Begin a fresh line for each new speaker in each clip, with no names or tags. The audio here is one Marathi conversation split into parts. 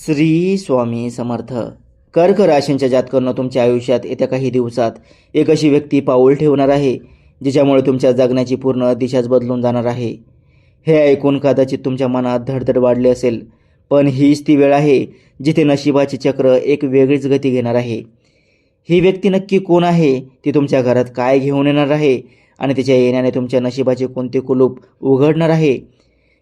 श्री स्वामी समर्थ. कर्क राशींच्या जातकांना तुमच्या आयुष्यात येत्या काही दिवसात एक अशी व्यक्ती पाऊल ठेवणार आहे जिच्यामुळे तुमच्या जगण्याची पूर्ण दिशाच बदलून जाणार आहे. हे ऐकून कदाचित तुमच्या मनात धडधड वाढली असेल, पण हीच ती वेळ आहे जिथे नशिबाचे चक्र एक वेगळीच गती घेणार आहे. ही व्यक्ती नक्की कोण आहे, ती तुमच्या घरात काय घेऊन येणार आहे आणि तिच्या येण्याने तुमच्या नशिबाचे कोणते कुलूप उघडणार आहे,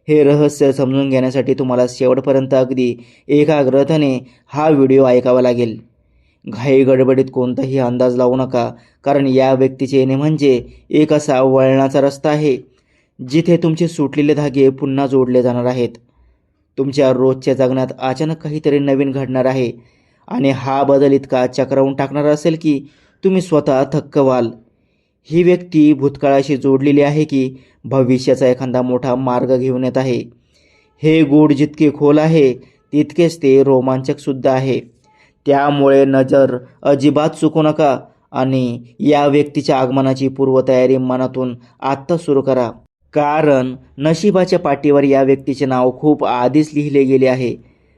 हे रहस्य समजून घेण्यासाठी तुम्हाला शेवटपर्यंत अगदी एकाग्रतेने हा व्हिडिओ ऐकावा लागेल. घाई गडबडीत कोणताही अंदाज लावू नका, कारण या व्यक्तीचे येणे म्हणजे एक असा वळणाचा रस्ता आहे जिथे तुमचे सुटलेले धागे पुन्हा जोडले जाणार आहेत. तुमच्या रोजच्या जगण्यात अचानक काहीतरी नवीन घडणार आहे आणि हा बदल इतका चक्रावून टाकणारा असेल की तुम्ही स्वतः थक्क व्हाल. ही व्यक्ती भूतकाळाशी जोडलेली आहे की भविष्याचा एखादा मोठा मार्ग घेऊन येत आहे. हे गूढ जितके खोल आहे तितकेच ते रोमांचकसुद्धा आहे. त्यामुळे नजर अजिबात चुकू नका आणि या व्यक्तीच्या आगमनाची पूर्वतयारी मनातून आत्ता सुरू करा, कारण नशिबाच्या पाठीवर या व्यक्तीचे नाव खूप आधीच लिहिले गेले आहे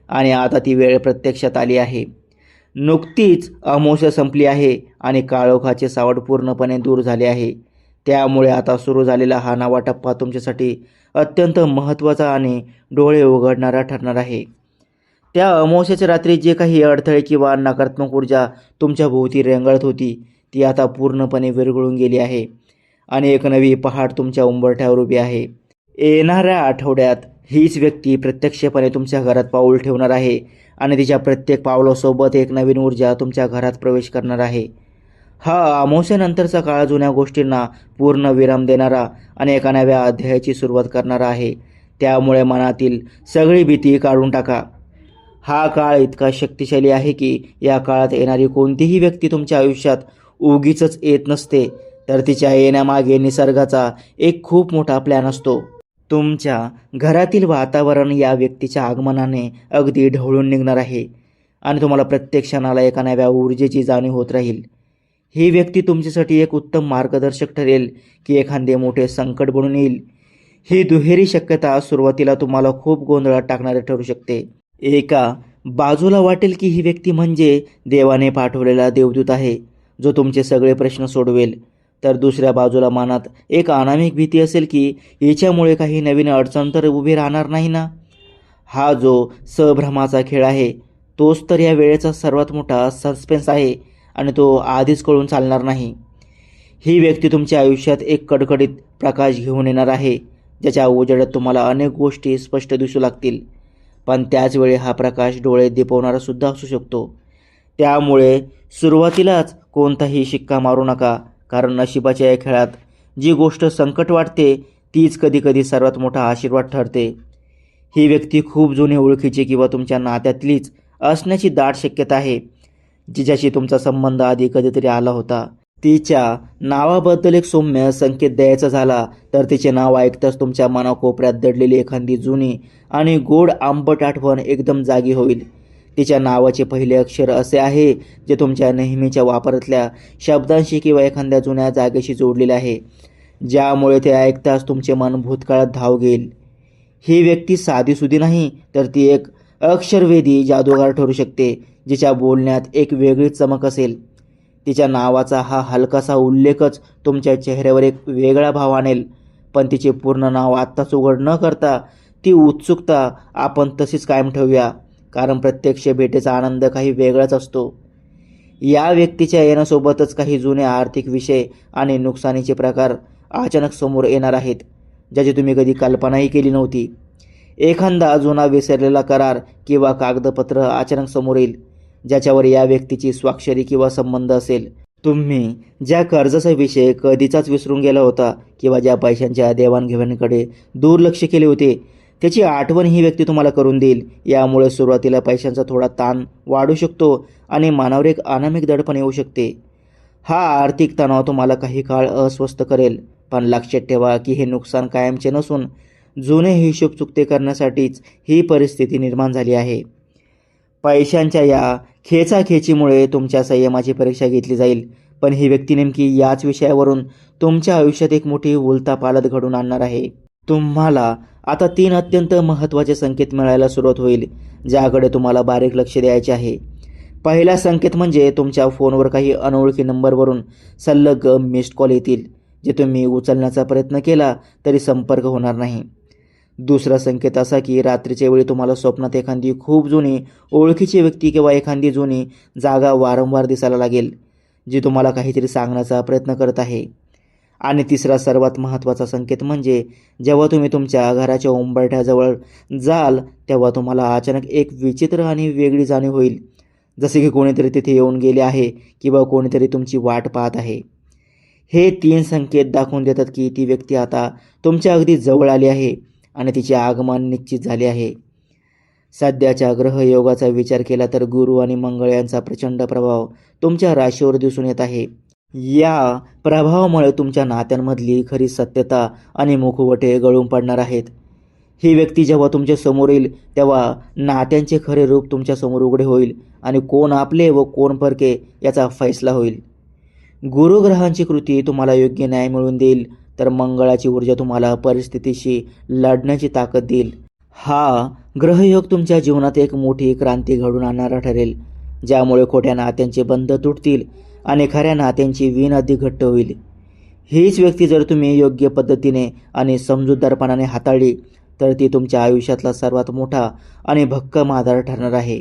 आणि आता ती वेळ प्रत्यक्षात आली आहे. नुकतीच अमावस्या संपली आहे आणि काळोखाचे सावट पूर्णपणे दूर झाले आहे. त्यामुळे आता सुरू झालेला हा नवा टप्पा तुमच्यासाठी अत्यंत महत्त्वाचा आणि डोळे उघडणारा ठरणार आहे. त्या अमावस्याच्या रात्री जे काही अडथळे किंवा नकारात्मक ऊर्जा तुमच्या भोवती रेंगाळत होती ती आता पूर्णपणे विरघळून गेली आहे आणि एक नवी पहाट तुमच्या उंबरठ्यावर उभी आहे. येणाऱ्या आठवड्यात हीच व्यक्ती प्रत्यक्षपणे तुमच्या घरात पाऊल ठेवणार आहे आणि तिच्या प्रत्येक पावलासोबत एक नवीन ऊर्जा तुमच्या घरात प्रवेश करणार आहे. हा अमावस्येनंतरचा काळ जुन्या गोष्टींना पूर्ण विराम देणारा आणि एका नव्या अध्यायाची सुरुवात करणारा आहे. त्यामुळे मनातील सगळी भीती काढून टाका. हा काळ इतका शक्तिशाली आहे की या काळात येणारी कोणतीही व्यक्ती तुमच्या आयुष्यात उगीचच येत नसते, तर तिच्या येण्यामागे निसर्गाचा एक खूप मोठा प्लॅन असतो. तुमच्या घरातील वातावरण या व्यक्तीच्या आगमनाने अगदी ढवळून निघणार आहे आणि तुम्हाला प्रत्येक क्षणाला एका नव्या ऊर्जेची जाणीव होत राहील. ही व्यक्ती तुमच्यासाठी एक उत्तम मार्गदर्शक ठरेल की एखादे मोठे संकट बनून येईल. ही दुहेरी शक्यता सुरुवातीला तुम्हाला खूप गोंधळात टाकणारी ठरू शकते. एका बाजूला वाटेल की ही व्यक्ती म्हणजे देवाने पाठवलेला देवदूत आहे जो तुमचे सगळे प्रश्न सोडवेल, तर दुसऱ्या बाजूला मनात एक अनामिक भीती असेल की हिच्यामुळे काही नवीन अडचण तर उभी राहणार नाही ना. हा जो संभ्रमाचा खेळ आहे तोच तर या वेळेचा सर्वात मोठा सस्पेन्स आहे आणि तो आधीच कळून चालणार नाही. ही व्यक्ती तुमच्या आयुष्यात एक कडकडीत प्रकाश घेऊन येणार आहे ज्याच्या उजेडात तुम्हाला अनेक गोष्टी स्पष्ट दिसू लागतील, पण त्याचवेळी हा प्रकाश डोळे दिपवणारा सुद्धा असू शकतो. त्यामुळे सुरुवातीलाच कोणताही शिक्का मारू नका, कारण नशिबाच्या या खेळात जी गोष्ट संकट वाटते तीच कधीकधी सर्वात मोठा आशीर्वाद ठरते. ही व्यक्ती खूप जुनी ओळखीची किंवा तुमच्या नात्यातलीच असण्याची दाट शक्यता आहे. जिच्याशी तुमचा संबंध आधी कधीतरी आला होता. तिच्या नावाबद्दल एक सौम्य संकेत द्यायचा झाला तर तिचे नाव ऐकताच तुमच्या मनाकोपऱ्यात दडलेली एखादी जुनी आणि गोड आंबट आठवण एकदम जागी होईल. तिच्या नावाचे पहिले अक्षर असे आहे जे तुमच्या नेहमीच्या वापरातल्या शब्दांशी किंवा एखाद्या जुन्या जागेशी जोडलेले आहे, ज्यामुळे ते ऐकताच तुमचे मन भूतकाळात धाव घेईल. ही व्यक्ती साधीसुधी नाही, तर ती एक अक्षरवेधी जादूगार ठरू शकते जिच्या बोलण्यात एक वेगळी चमक असेल. तिच्या नावाचा हा हलकासा उल्लेखच तुमच्या चेहऱ्यावर एक वेगळा भाव आणेल, पण तिचे पूर्ण नाव आत्ताच उघड न करता ती उत्सुकता आपण तशीच कायम ठेवूया, कारण प्रत्यक्ष भेटीचा आनंद काही वेगळाच असतो. या व्यक्तीच्या येण्यासोबतच काही जुने आर्थिक विषय आणि नुकसानीचे प्रकार अचानक समोर येणार आहेत ज्याची तुम्ही कधी कल्पनाही केली नव्हती. एखादा जुना विसरलेला करार किंवा कागदपत्र अचानक समोर येईल ज्याच्यावर या व्यक्तीची स्वाक्षरी किंवा संबंध असेल. तुम्ही ज्या कर्जाचा विषय कधीचाच विसरून गेला होता किंवा ज्या पैशांच्या देवाणघेवाणीकडे दुर्लक्ष केले होते त्याची आठवण ही व्यक्ती तुम्हाला करून देईल. यामुळे सुरुवातीला पैशांचा थोडा ताण वाढू शकतो आणि मनावर एक अनामिक दडपण येऊ शकते. हा आर्थिक तणाव तुम्हाला काही काळ अस्वस्थ करेल, पण लक्षात ठेवा की हे नुकसान कायमचे नसून जुने हिशोब चुकते करण्यासाठीच ही परिस्थिती निर्माण झाली आहे. पैशांच्या या खेचाखेचीमुळे तुमच्या संयमाची परीक्षा घेतली जाईल, पण ही व्यक्ती नेमकी याच विषयावरून तुमच्या आयुष्यात एक मोठी उलथापालथ घडून आणणार आहे. तुम्हाला आता 3 अत्यंत महत्त्वाचे संकेत मिळायला सुरुवात होईल, ज्याकडे तुम्हाला बारीक लक्ष द्यायचे आहे. पहिला संकेत म्हणजे तुमच्या फोनवर काही अनोळखी नंबरवरून सलग मिस्ड कॉल येतील, जे तुम्ही उचलण्याचा प्रयत्न केला तरी संपर्क होणार नाही. दुसरा संकेत असा की रात्रीच्या वेळी तुम्हाला स्वप्नात एखादी खूप जुनी ओळखीची व्यक्ती किंवा एखादी जुनी जागा वारंवार दिसायला लागेल, जी तुम्हाला काहीतरी सांगण्याचा प्रयत्न करत आहे. आणि तिसरा सर्वात महत्त्वाचा संकेत म्हणजे जेव्हा तुम्ही तुमच्या घराच्या उंबरठ्याजवळ जाल, तेव्हा तुम्हाला अचानक एक विचित्र आणि वेगळी जाणीव होईल, जसे की कोणीतरी तिथे येऊन गेले आहे किंवा कोणीतरी तुमची वाट पाहत आहे. हे 3 संकेत दाखवून देतात की ती व्यक्ती आता तुमच्या अगदी जवळ आली आहे आणि तिचे आगमन निश्चित झाले आहे. सध्याच्या ग्रहयोगाचा विचार केला तर गुरु आणि मंगळ यांचा प्रचंड प्रभाव तुमच्या राशीवर दिसून येत आहे. या प्रभावामुळे तुमच्या नात्यांमधली खरी सत्यता आणि मुखवटे गळून पडणार आहेत. ही व्यक्ती जेव्हा तुमच्या समोर येईल तेव्हा नात्यांचे खरे रूप तुमच्या समोर उघडे होईल आणि कोण आपले व कोण परके याचा फैसला होईल. गुरुग्रहांची कृती तुम्हाला योग्य न्याय मिळवून देईल, तर मंगळाची ऊर्जा तुम्हाला परिस्थितीशी लढण्याची ताकद देईल. हा ग्रहयोग तुमच्या जीवनात एक मोठी क्रांती घडवून आणणारा ठरेल, ज्यामुळे खोट्या नात्यांचे बंध तुटतील आणि खऱ्या नात्यांची वीण अधिक घट्ट होईल. हीच व्यक्ती जर तुम्ही योग्य पद्धतीने आणि समजूतदारपणाने हाताळली तर ती तुमच्या आयुष्यातला सर्वात मोठा आणि भक्कम आधार ठरणार आहे.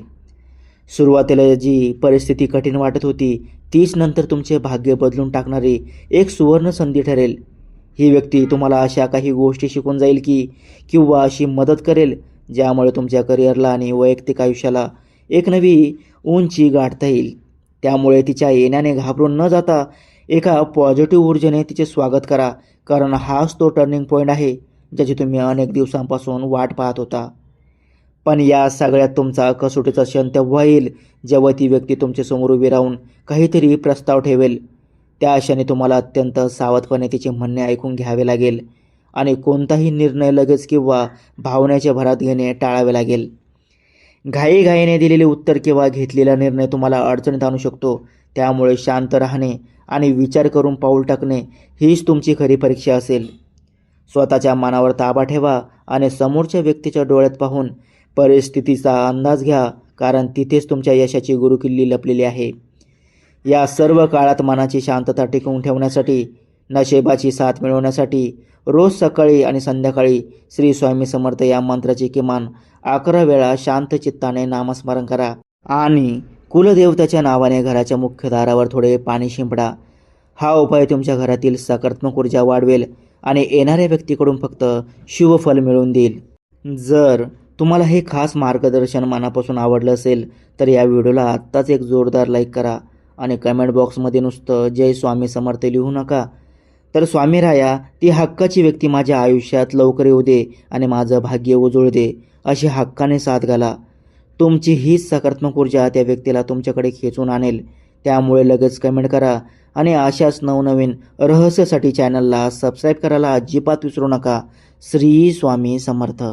सुरुवातीला जी परिस्थिती कठीण वाटत होती, तीच नंतर तुमचे भाग्य बदलून टाकणारी एक सुवर्ण संधी ठरेल. ही व्यक्ती तुम्हाला अशा काही गोष्टी शिकून जाईल किंवा अशी मदत करेल, ज्यामुळे तुमच्या करिअरला आणि वैयक्तिक आयुष्याला एक नवी उंची गाठता येईल. त्यामुळे तिच्या येण्याने घाबरून न जाता एका पॉझिटिव्ह ऊर्जेने तिचे स्वागत करा, कारण हाच तो टर्निंग पॉईंट आहे ज्याची तुम्ही अनेक दिवसांपासून वाट पाहत होता. पण या सगळ्यात तुमचा कसोटीचा क्षण तेव्हा येईल जेव्हा ती व्यक्ती तुमच्यासमोर उभी राहून काहीतरी प्रस्ताव ठेवेल. त्या क्षणी तुम्हाला अत्यंत सावधपणे तिचे म्हणणे ऐकून घ्यावे लागेल आणि कोणताही निर्णय लगेच किंवा भावनेच्या भरात घेणे टाळावे लागेल. घाईघाईने दिलेले उत्तर किंवा घेतलेला निर्णय तुम्हाला अडचणीत आणू शकतो. त्यामुळे शांत राहणे आणि विचार करून पाऊल टाकणे हीच तुमची खरी परीक्षा असेल. स्वतःच्या मनावर ताबा ठेवा आणि समोरच्या व्यक्तीच्या डोळ्यात पाहून परिस्थितीचा अंदाज घ्या, कारण तिथेच तुमच्या यशाची गुरुकिल्ली लपलेली आहे. या सर्व काळात मनाची शांतता टिकवून ठेवण्यासाठी, नशिबाची साथ मिळवण्यासाठी रोज सकाळी आणि संध्याकाळी श्री स्वामी समर्थ या मंत्राची किमान 11 वेळा शांत चित्ताने नामस्मरण करा आणि कुलदेवताच्या नावाने घराच्या मुख्य दारावर थोडे पाणी शिंपडा. हा उपाय तुमच्या घरातील सकारात्मक ऊर्जा वाढवेल आणि येणाऱ्या व्यक्तीकडून फक्त शुभ फल मिळवून देईल. जर तुम्हाला हे खास मार्गदर्शन मनापासून आवडलं असेल तर या व्हिडिओला आत्ताच एक जोरदार लाईक करा आणि कमेंट बॉक्समध्ये नुसतं जय स्वामी समर्थ लिहू नका, तर स्वामी राया ती हक्काची व्यक्ती माझ्या आयुष्यात लवकर येऊ दे आणि माझं भाग्य उजळू दे अशी हक्काने साथ घाला. तुमची हीच सकारात्मक ऊर्जा त्या व्यक्तीला तुमच्याकडे खेचून आणेल. त्यामुळे लगेच कमेंट करा आणि अशाच नवनवीन रहस्यासाठी चॅनलला सबस्क्राईब करायला अजिबात विसरू नका. श्री स्वामी समर्थ.